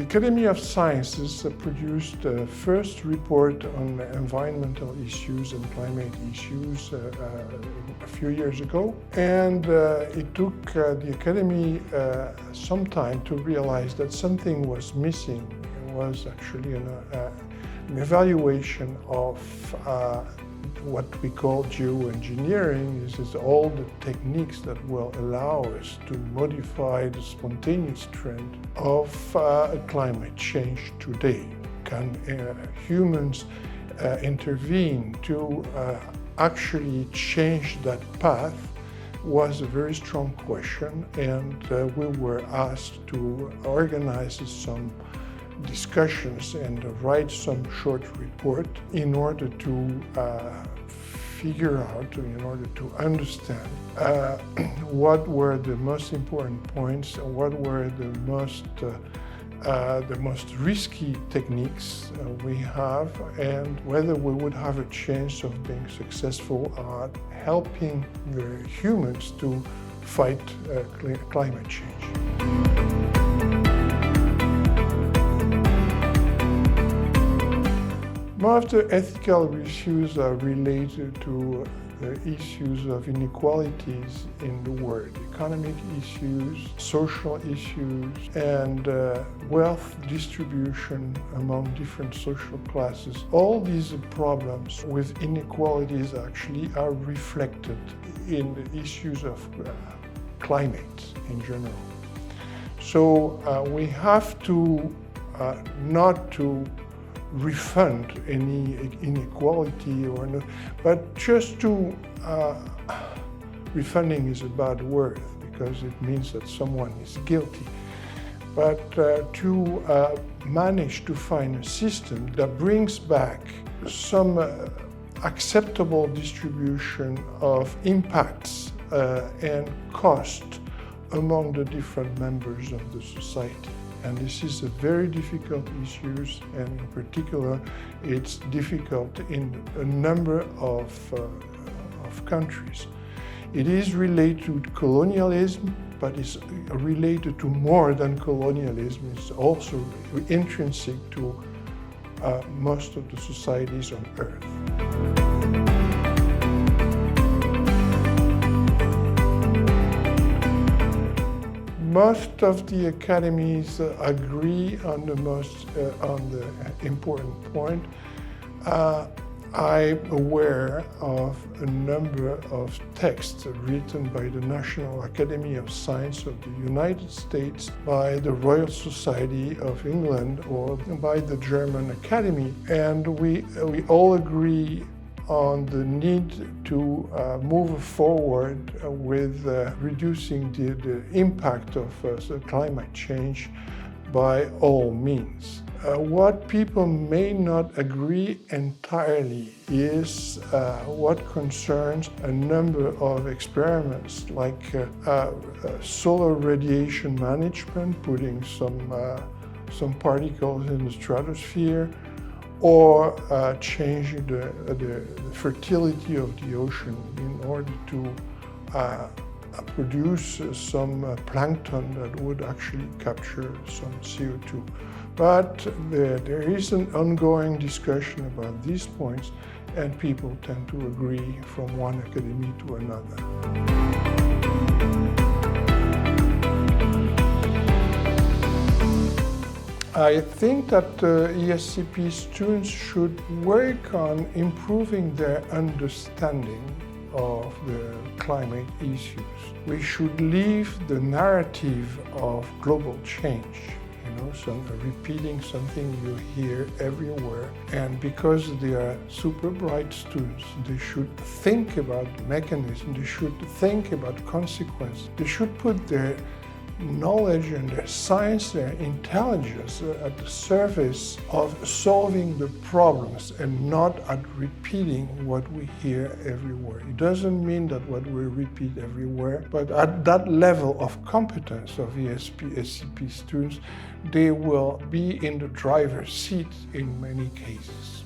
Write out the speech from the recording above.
Academy of Sciences produced the first report on environmental issues and climate issues a few years ago. And it took the Academy some time to realize that something was missing. It was actually an evaluation of what we call geoengineering. This is all the techniques that will allow us to modify the spontaneous trend of climate change today. Can humans intervene to actually change that path? Was a very strong question, and we were asked to organize some discussions and write some short report in order to figure out, in order to understand what were the most important points, what were the most risky techniques we have, and whether we would have a chance of being successful at helping the humans to fight climate change. Most of the ethical issues are related to the issues of inequalities in the world, economic issues, social issues, and wealth distribution among different social classes. All these problems with inequalities actually are reflected in the issues of climate in general. So we have to not to refund any inequality or no, but just to refunding is a bad word because it means that someone is guilty. But to manage to find a system that brings back some acceptable distribution of impacts and cost among the different members of the society. And this is a very difficult issue, and in particular, it's difficult in a number of countries. It is related to colonialism, but it's related to more than colonialism. It's also intrinsic to most of the societies on Earth. Most of the academies agree on the important point. I'm aware of a number of texts written by the National Academy of Science of the United States, by the Royal Society of England, or by the German Academy, and we all agree on the need to move forward with reducing the impact of climate change by all means. What people may not agree entirely is what concerns a number of experiments like solar radiation management, putting some particles in the stratosphere, or changing the fertility of the ocean in order to produce some plankton that would actually capture some CO2. But there is an ongoing discussion about these points, and people tend to agree from one academy to another. I think that ESCP students should work on improving their understanding of the climate issues. We should leave the narrative of global change, repeating something you hear everywhere. And because they are super bright students, they should think about mechanism, they should think about consequence, they should put their knowledge and their science, their intelligence at the service of solving the problems and not at repeating what we hear everywhere. It doesn't mean that what we repeat everywhere, but at that level of competence of ESCP students, they will be in the driver's seat in many cases.